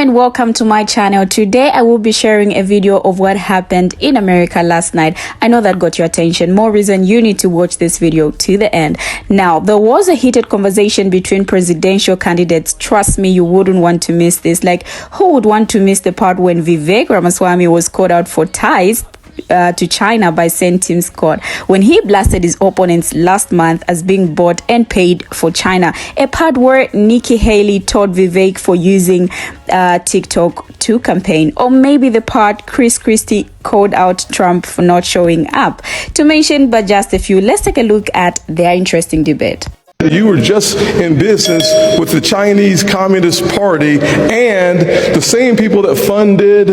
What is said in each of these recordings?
and welcome to my channel. Today I will be sharing a video of what happened in America last night. I know that got your attention. More reason you need to watch this video to the end. Now, there was a heated conversation between presidential candidates. Trust me, you wouldn't want to miss this. Like, who would want to miss the part when Vikek was called out for ties to China by St. Tim Scott when he blasted his opponents last month as being bought and paid for China, a part where Nikki Haley told Vikek for using TikTok to campaign, or maybe the part Chris Christie called out Trump for not showing up, to mention but just a few. Let's take a look at their interesting debate. You were just in business with the Chinese Communist Party and the same people that funded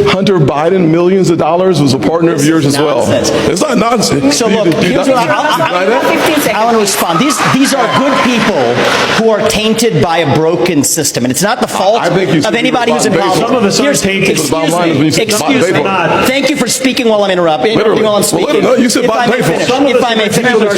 Hunter Biden millions of dollars was a partner of yours as well. It's not nonsense. So look, here's what I want to respond. These are good people who are tainted by a broken system, and it's not the fault of anybody who's involved. Some of us are tainted. Excuse me. Thank you for speaking while I'm interrupting. While I'm speaking. No, you said if I may finish,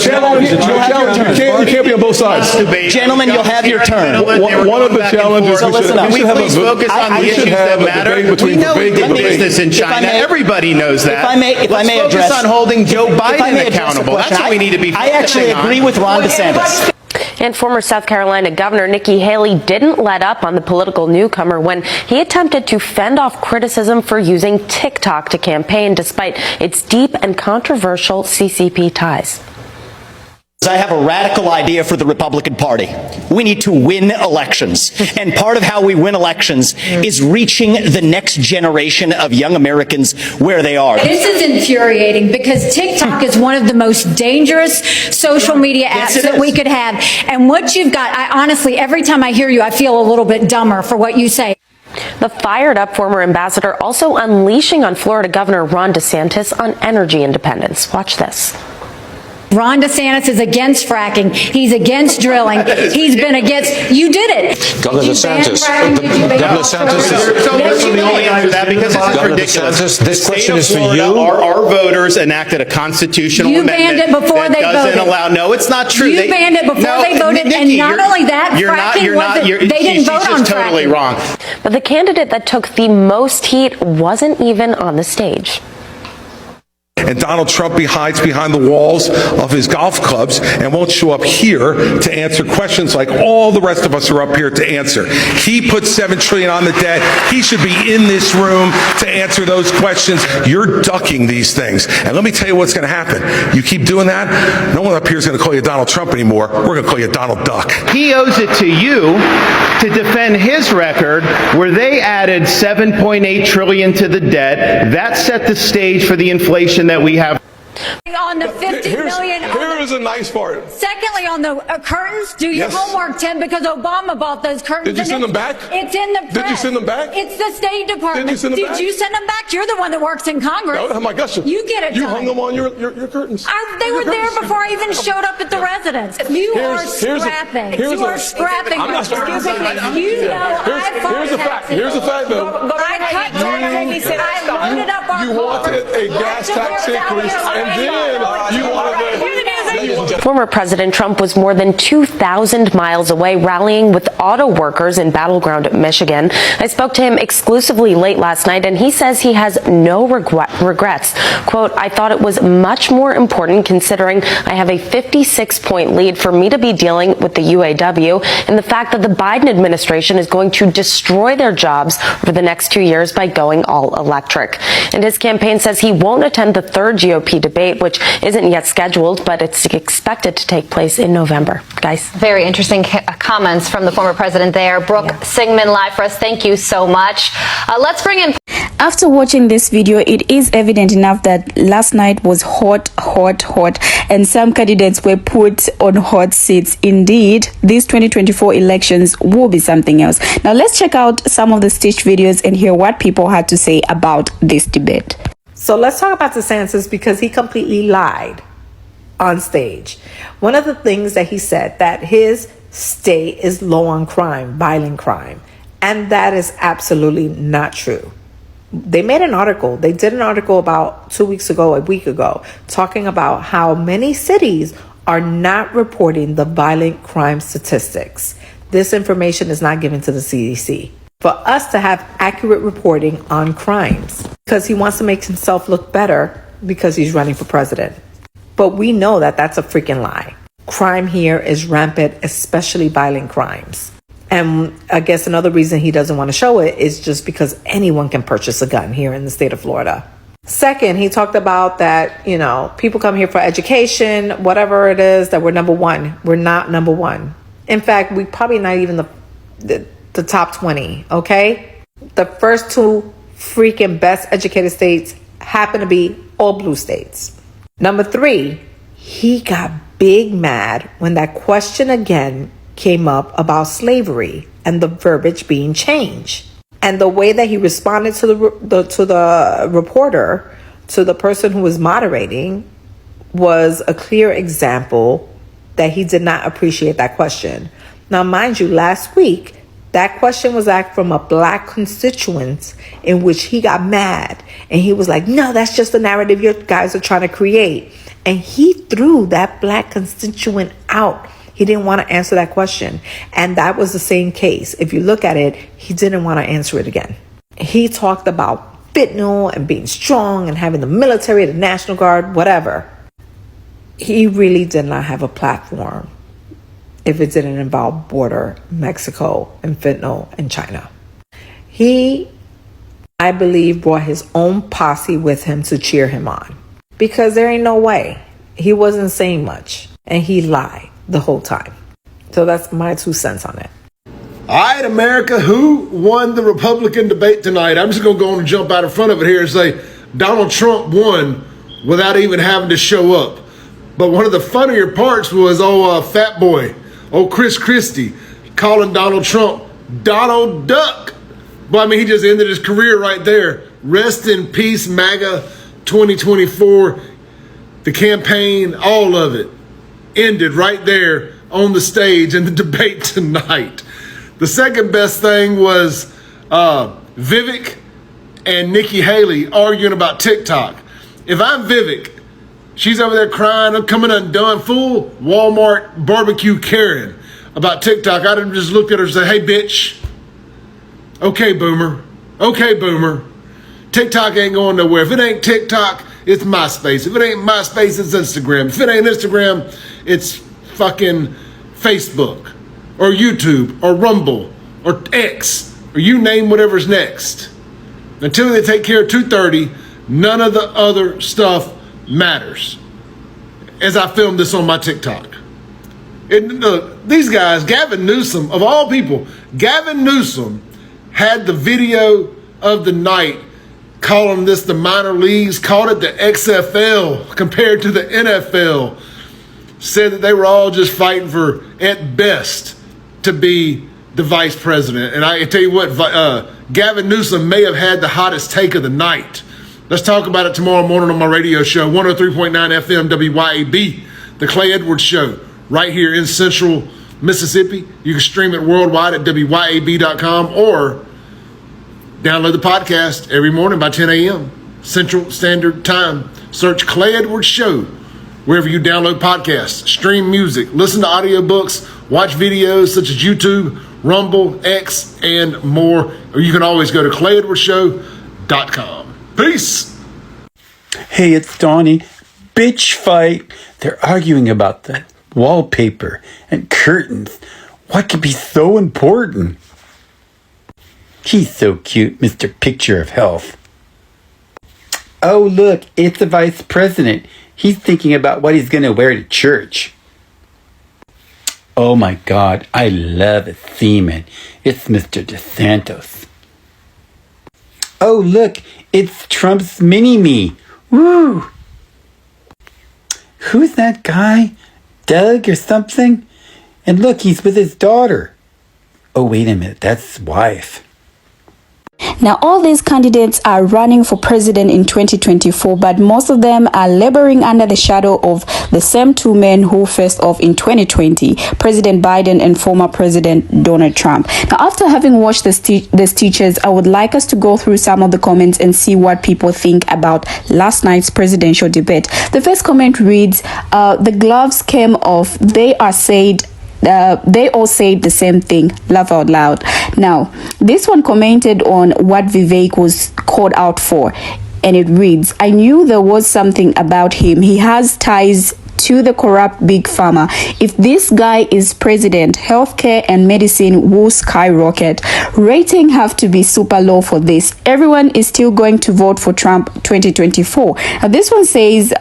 you can't be on both sides. Gentlemen, you'll have your turn. One of the challenges we should have please focus on the issues that matter. We know we did business in China. Everybody knows that. If I may address, focus on holding Joe Biden accountable. That's what we need to be focusing on. I actually agree with Ron DeSantis. And former South Carolina Governor Nikki Haley didn't let up on the political newcomer when he attempted to fend off criticism for using TikTok to campaign despite its deep and controversial CCP ties. I have a radical idea for the Republican Party. We need to win elections. And part of how we win elections is reaching the next generation of young Americans where they are. This is infuriating because TikTok is one of the most dangerous social media apps that we could have. And what you've got, I honestly, every time I hear you, I feel a little bit dumber for what you say. The fired up former ambassador also unleashing on Florida Governor Ron DeSantis on energy independence. Watch this. Ron DeSantis is against fracking. He's against drilling. He's been against. You did it. Governor DeSantis. Governor DeSantis is the only answer to that because it's ridiculous. This question is for you. Our voters enacted a constitutional amendment that doesn't allow. No, it's not true. You banned it before they voted, and not only that, fracking wasn't. They didn't vote on fracking. She's just totally wrong. But the candidate that took the most heat wasn't even on the stage. And Donald Trump hides behind the walls of his golf clubs and won't show up here to answer questions like all the rest of us are up here to answer. He put $7 trillion on the debt. He should be in this room to answer those questions. You're ducking these things. And let me tell you what's going to happen. You keep doing that, no one up here is going to call you Donald Trump anymore. We're going to call you Donald Duck. He owes it to you to defend his record where they added $7.8 trillion to the debt. That set the stage for the inflation that we have. On the 50 million. Here is a nice part. Secondly, on the curtains, do your homework, Tim, because Obama bought those curtains. Did you send them back? It's in the press. Did you send them back? It's the State Department. Did you send them back? Did you send them back? You're the one that works in Congress. No, my gosh. You get it You done. hung them on your curtains. They were there before I even showed up at the residence. You are scrapping. You are scrapping. I'm not scrapping. You know Here's a fact. Here's a fact, though. I cut taxes. I loaded up our You wanted a gas tax increase, and then you wanted Former President Trump was more than 2,000 miles away rallying with auto workers in battleground Michigan. I spoke to him exclusively late last night, and he says he has no regrets. Quote, I thought it was much more important considering I have a 56-point lead for me to be dealing with the UAW and the fact that the Biden administration is going to destroy their jobs over the next 2 years by going all electric. And his campaign says he won't attend the third GOP debate, which isn't yet scheduled, but it's expected to take place in November. Guys. Very interesting comments from the former president there. Brooke Singman live for us. Thank you so much. Let's bring in. After watching this video, it is evident enough that last night was hot, and some candidates were put on hot seats. Indeed, these 2024 elections will be something else. Now let's check out some of the stitched videos and hear what people had to say about this debate. So let's talk about DeSantis because he completely lied on stage. One of the things that he said, that his state is low on crime, violent crime, and that is absolutely not true. They made an article. They did an article about 2 weeks ago, a week ago, talking about how many cities are not reporting the violent crime statistics. This information is not given to the CDC. for us to have accurate reporting on crimes because he wants to make himself look better because he's running for president. But we know that that's a freaking lie. Crime here is rampant, especially violent crimes. And I guess another reason he doesn't want to show it is just because anyone can purchase a gun here in the state of Florida. Second, he talked about that, people come here for education, whatever it is, that we're number one. We're not number one. In fact, we probably not even the top 20, okay? The first two freaking best educated states happen to be all blue states. Number 3, he got big mad when that question again came up about slavery and the verbiage being changed. And the way that he responded to the reporter, to the person who was moderating, was a clear example that he did not appreciate that question. Now, mind you, last week, that question was asked from a black constituent in which he got mad. And he was like, no, that's just the narrative you guys are trying to create. And he threw that black constituent out. He didn't want to answer that question. And that was the same case. If you look at it, he didn't want to answer it again. He talked about fentanyl and being strong and having the military, the National Guard, whatever. He really did not have a platform if it didn't involve border, Mexico, and fentanyl and China. He, I believe, brought his own posse with him to cheer him on. Because there ain't no way. He wasn't saying much. And he lied the whole time. So that's my 2 cents on it. All right, America, who won the Republican debate tonight? I'm just going to go on and jump out in front of it here and say Donald Trump won without even having to show up. But one of the funnier parts was fat boy, Chris Christie, calling Donald Trump Donald Duck. But I mean, he just ended his career right there. Rest in peace, MAGA 2024. The campaign, all of it, ended right there on the stage in the debate tonight. The second best thing was Vivek and Nikki Haley arguing about TikTok. If I'm Vivek, she's over there crying, I'm coming undone, full Walmart barbecue Karen about TikTok. I'd have just looked at her and said, hey, bitch. Okay, boomer. Okay, boomer. TikTok ain't going nowhere. If it ain't TikTok, it's MySpace. If it ain't MySpace, it's Instagram. If it ain't Instagram, it's fucking Facebook or YouTube or Rumble or X or you name whatever's next. Until they take care of 230, none of the other stuff matters. As I filmed this on my TikTok. These guys, Gavin Newsom, of all people, Gavin Newsom had the video of the night calling this the minor leagues, called it the XFL compared to the NFL. Said that they were all just fighting for, at best, to be the vice president. And I can tell you what, Gavin Newsom may have had the hottest take of the night. Let's talk about it tomorrow morning on my radio show, 103.9 FM WYAB, The Clay Edwards Show, right here in Central Mississippi. You can stream it worldwide at WYAB.com or download the podcast every morning by 10 a.m. Central Standard Time. Search Clay Edwards Show wherever you download podcasts, stream music, listen to audiobooks, watch videos such as YouTube, Rumble, X, and more. Or you can always go to ClayEdwardsShow.com. Peace. Hey, it's Donnie. Bitch fight. They're arguing about the wallpaper and curtains. What could be so important? He's so cute, Mr. Picture of Health. Oh, look, it's the vice president. He's thinking about what he's going to wear to church. Oh my God, I love a seaman. It's Mr. Desantis. Oh, look, it's Trump's mini-me. Woo! Who's that guy? Doug or something? And look, he's with his daughter. Oh, wait a minute, that's his wife. Now, all these candidates are running for president in 2024, but most of them are laboring under the shadow of the same 2 men who faced off in 2020, President Biden and former President Donald Trump. Now, after having watched these teachers, I would like us to go through some of the comments and see what people think about last night's presidential debate. The first comment reads, the gloves came off. They all said the same thing. Laugh out loud. Now, this one commented on what Vivek was called out for, and it reads, "I knew there was something about him. He has ties to the corrupt big pharma. If this guy is president, healthcare and medicine will skyrocket. Rating have to be super low for this. Everyone is still going to vote for Trump 2024. Now, this one says,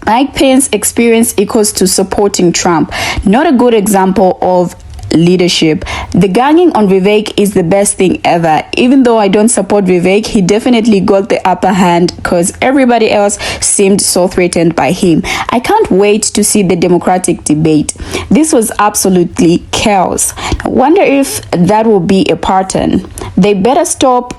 Mike Pence's experience equals to supporting Trump. Not a good example of leadership. The ganging on Vivek is the best thing ever. Even though I don't support Vivek, he definitely got the upper hand because everybody else seemed so threatened by him. I can't wait to see the Democratic debate. This was absolutely chaos. I wonder if that will be a pattern. They better stop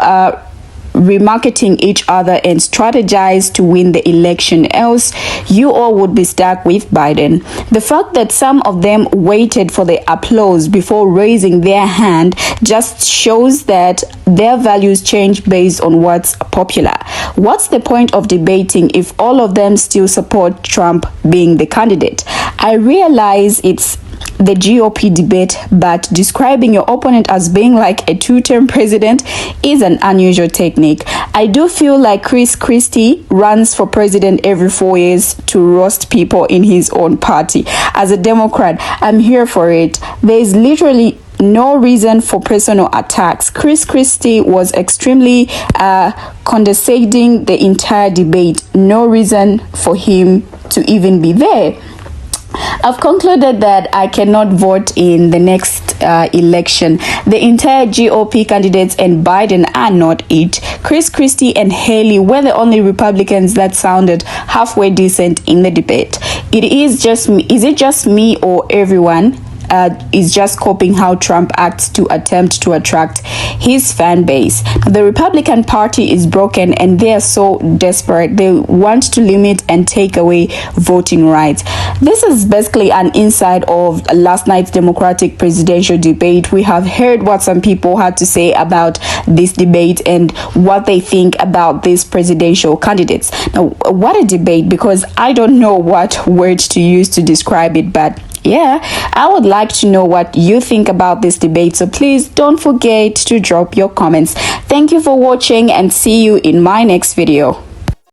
remarketing each other and strategize to win the election, else you all would be stuck with Biden. The fact that some of them waited for the applause before raising their hand just shows that their values change based on what's popular. What's the point of debating if all of them still support Trump being the candidate? I realize it's the GOP debate, but describing your opponent as being like a two-term president is an unusual technique. I do feel like Chris Christie runs for president every 4 years to roast people in his own party. As a Democrat, I'm here for it. There is literally no reason for personal attacks. Chris Christie was extremely condescending the entire debate. No reason for him to even be there. I've concluded that I cannot vote in the next election. The entire GOP candidates and Biden are not it. Chris Christie and Haley were the only Republicans that sounded halfway decent in the debate. Is it just me or everyone is just copying how Trump acts to attempt to attract his fan base? The Republican Party is broken and they are so desperate. They want to limit and take away voting rights. This is basically an insight of last night's Democratic presidential debate. We have heard what some people had to say about this debate and what they think about these presidential candidates. Now, what a debate, because I don't know what words to use to describe it, but yeah, I would like to know what you think about this debate, so please don't forget to drop your comments. Thank you for watching and see you in my next video.